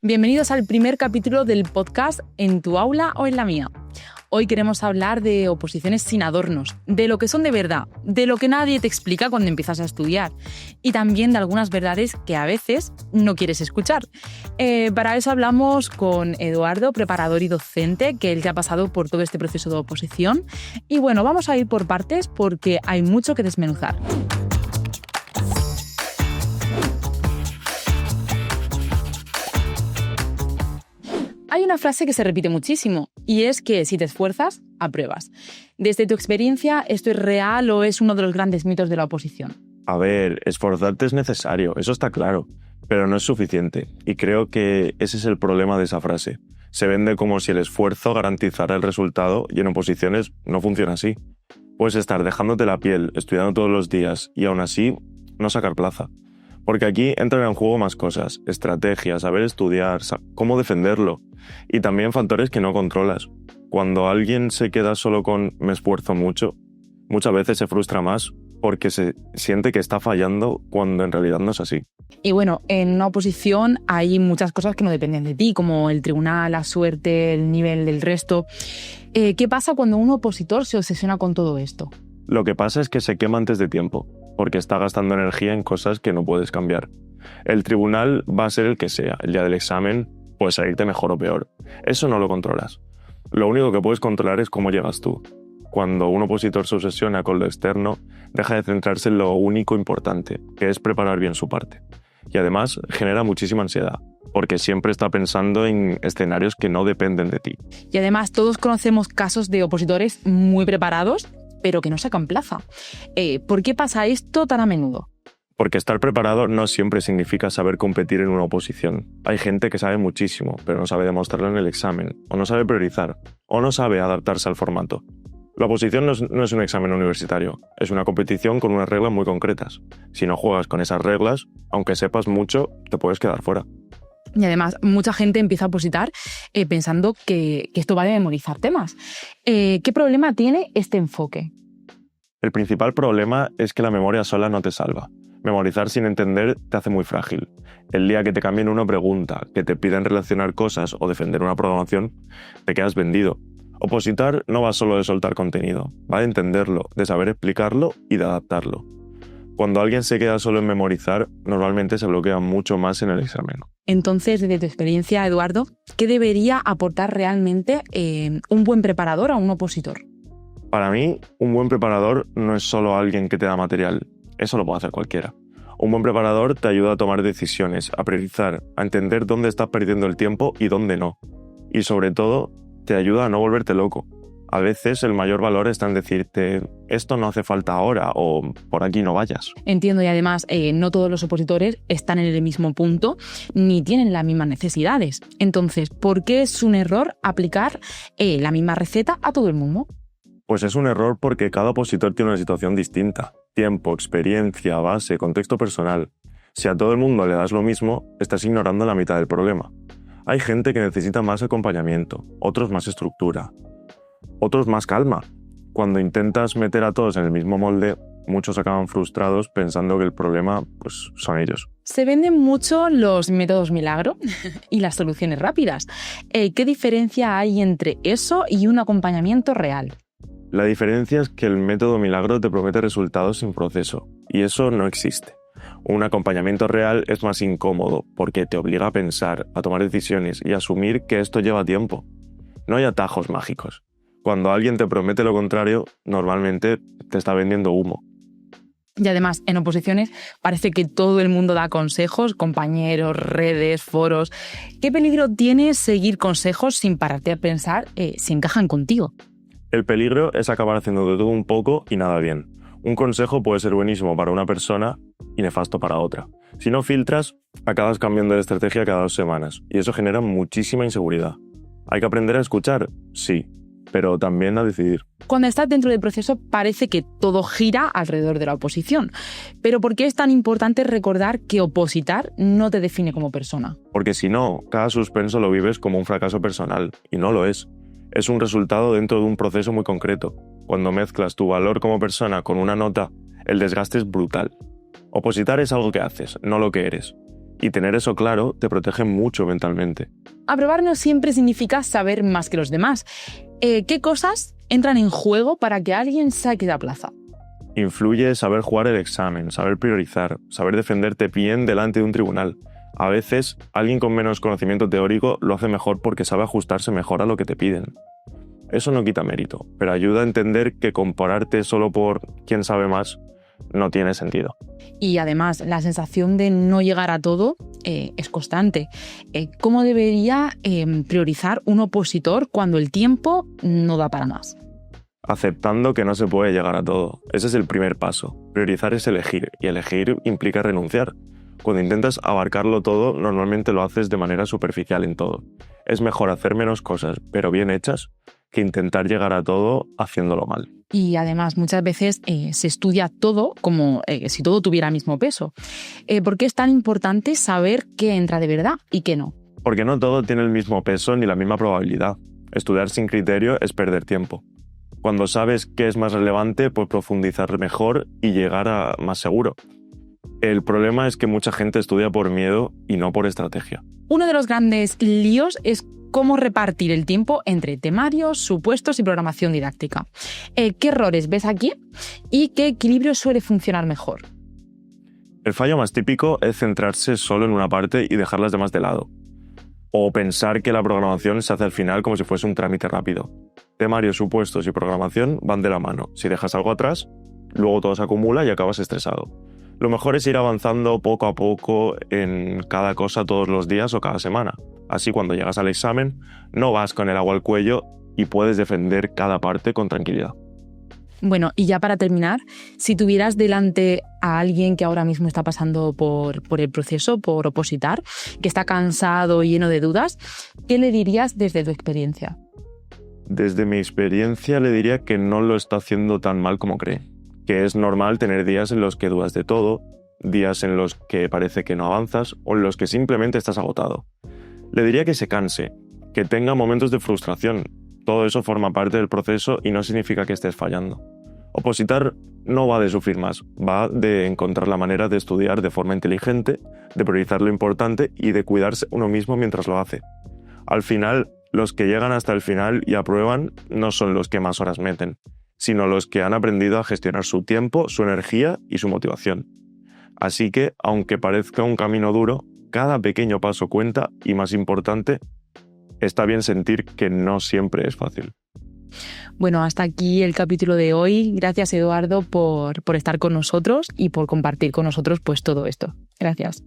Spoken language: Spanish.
Bienvenidos al primer capítulo del podcast En tu aula o en la mía. Hoy queremos hablar de oposiciones sin adornos, de lo que son de verdad, de lo que nadie te explica cuando empiezas a estudiar y también de algunas verdades que a veces no quieres escuchar. Para eso hablamos con Eduardo, preparador y docente, que él ya ha pasado por todo este proceso de oposición. Y bueno, vamos a ir por partes porque hay mucho que desmenuzar. Hay una frase que se repite muchísimo y es que si te esfuerzas, apruebas. Desde tu experiencia, ¿esto es real o es uno de los grandes mitos de la oposición? A ver, esforzarte es necesario, eso está claro, pero no es suficiente. Y creo que ese es el problema de esa frase. Se vende como si el esfuerzo garantizara el resultado y en oposiciones no funciona así. Puedes estar dejándote la piel, estudiando todos los días y aún así no sacar plaza. Porque aquí entran en juego más cosas, estrategias, saber estudiar, cómo defenderlo y también factores que no controlas. Cuando alguien se queda solo con me esfuerzo mucho, muchas veces se frustra más porque se siente que está fallando cuando en realidad no es así. Y bueno, en una oposición hay muchas cosas que no dependen de ti, como el tribunal, la suerte, el nivel del resto. ¿Qué pasa cuando un opositor se obsesiona con todo esto? Lo que pasa es que se quema antes de tiempo, porque está gastando energía en cosas que no puedes cambiar. El tribunal va a ser el que sea, el día del examen puede salirte mejor o peor. Eso no lo controlas. Lo único que puedes controlar es cómo llegas tú. Cuando un opositor se obsesiona con lo externo, deja de centrarse en lo único importante, que es preparar bien su parte. Y además genera muchísima ansiedad, porque siempre está pensando en escenarios que no dependen de ti. Y además todos conocemos casos de opositores muy preparados, pero que no sacan plaza. ¿Por qué pasa esto tan a menudo? Porque estar preparado no siempre significa saber competir en una oposición. Hay gente que sabe muchísimo, pero no sabe demostrarlo en el examen, o no sabe priorizar, o no sabe adaptarse al formato. La oposición no es un examen universitario, es una competición con unas reglas muy concretas. Si no juegas con esas reglas, aunque sepas mucho, te puedes quedar fuera. Y además, mucha gente empieza a opositar pensando que esto va de memorizar temas. ¿Qué problema tiene este enfoque? El principal problema es que la memoria sola no te salva. Memorizar sin entender te hace muy frágil. El día que te cambien una pregunta, que te piden relacionar cosas o defender una programación, te quedas vendido. Opositar no va solo de soltar contenido, va de entenderlo, de saber explicarlo y de adaptarlo. Cuando alguien se queda solo en memorizar, normalmente se bloquea mucho más en el examen. Entonces, desde tu experiencia, Eduardo, ¿qué debería aportar realmente un buen preparador a un opositor? Para mí, un buen preparador no es solo alguien que te da material, eso lo puede hacer cualquiera. Un buen preparador te ayuda a tomar decisiones, a priorizar, a entender dónde estás perdiendo el tiempo y dónde no. Y sobre todo, te ayuda a no volverte loco. A veces el mayor valor está en decirte esto no hace falta ahora o por aquí no vayas. Entiendo, y además no todos los opositores están en el mismo punto ni tienen las mismas necesidades. Entonces, ¿por qué es un error aplicar la misma receta a todo el mundo? Pues es un error porque cada opositor tiene una situación distinta. Tiempo, experiencia, base, contexto personal. Si a todo el mundo le das lo mismo, estás ignorando la mitad del problema. Hay gente que necesita más acompañamiento, otros más estructura, otros más calma. Cuando intentas meter a todos en el mismo molde, muchos acaban frustrados pensando que el problema son ellos. Se venden mucho los métodos milagro y las soluciones rápidas. ¿Qué diferencia hay entre eso y un acompañamiento real? La diferencia es que el método milagro te promete resultados sin proceso, y eso no existe. Un acompañamiento real es más incómodo porque te obliga a pensar, a tomar decisiones y a asumir que esto lleva tiempo. No hay atajos mágicos. Cuando alguien te promete lo contrario, normalmente te está vendiendo humo. Y además, en oposiciones parece que todo el mundo da consejos, compañeros, redes, foros. ¿Qué peligro tiene seguir consejos sin pararte a pensar si encajan contigo? El peligro es acabar haciendo de todo un poco y nada bien. Un consejo puede ser buenísimo para una persona y nefasto para otra. Si no filtras, acabas cambiando de estrategia cada 2 semanas y eso genera muchísima inseguridad. ¿Hay que aprender a escuchar? Sí, pero también a decidir. Cuando estás dentro del proceso parece que todo gira alrededor de la oposición. Pero ¿por qué es tan importante recordar que opositar no te define como persona? Porque si no, cada suspenso lo vives como un fracaso personal y no lo es. Es un resultado dentro de un proceso muy concreto. Cuando mezclas tu valor como persona con una nota, el desgaste es brutal. Opositar es algo que haces, no lo que eres. Y tener eso claro te protege mucho mentalmente. Aprobar no siempre significa saber más que los demás. ¿Qué cosas entran en juego para que alguien saque la plaza? Influye saber jugar el examen, saber priorizar, saber defenderte bien delante de un tribunal. A veces, alguien con menos conocimiento teórico lo hace mejor porque sabe ajustarse mejor a lo que te piden. Eso no quita mérito, pero ayuda a entender que compararte solo por quién sabe más no tiene sentido. Y además, la sensación de no llegar a todo es constante. ¿Cómo debería priorizar un opositor cuando el tiempo no da para más? Aceptando que no se puede llegar a todo. Ese es el primer paso. Priorizar es elegir, y elegir implica renunciar. Cuando intentas abarcarlo todo, normalmente lo haces de manera superficial en todo. Es mejor hacer menos cosas, pero bien hechas, que intentar llegar a todo haciéndolo mal. Y además, muchas veces se estudia todo como si todo tuviera el mismo peso. ¿Por qué es tan importante saber qué entra de verdad y qué no? Porque no todo tiene el mismo peso ni la misma probabilidad. Estudiar sin criterio es perder tiempo. Cuando sabes qué es más relevante, puedes profundizar mejor y llegar a más seguro. El problema es que mucha gente estudia por miedo y no por estrategia. Uno de los grandes líos es cómo repartir el tiempo entre temarios, supuestos y programación didáctica. ¿Qué errores ves aquí y qué equilibrio suele funcionar mejor? El fallo más típico es centrarse solo en una parte y dejar las demás de lado. O pensar que la programación se hace al final como si fuese un trámite rápido. Temarios, supuestos y programación van de la mano. Si dejas algo atrás, luego todo se acumula y acabas estresado. Lo mejor es ir avanzando poco a poco en cada cosa todos los días o cada semana. Así cuando llegas al examen no vas con el agua al cuello y puedes defender cada parte con tranquilidad. Bueno, y ya para terminar, si tuvieras delante a alguien que ahora mismo está pasando por el proceso, por opositar, que está cansado y lleno de dudas, ¿qué le dirías desde tu experiencia? Desde mi experiencia le diría que no lo está haciendo tan mal como cree. Que es normal tener días en los que dudas de todo, días en los que parece que no avanzas o en los que simplemente estás agotado. Le diría que se canse, que tenga momentos de frustración. Todo eso forma parte del proceso y no significa que estés fallando. Opositar no va de sufrir más, va de encontrar la manera de estudiar de forma inteligente, de priorizar lo importante y de cuidarse uno mismo mientras lo hace. Al final, los que llegan hasta el final y aprueban no son los que más horas meten, sino los que han aprendido a gestionar su tiempo, su energía y su motivación. Así que, aunque parezca un camino duro, cada pequeño paso cuenta y, más importante, está bien sentir que no siempre es fácil. Bueno, hasta aquí el capítulo de hoy. Gracias, Eduardo, por estar con nosotros y por compartir con nosotros pues todo esto. Gracias.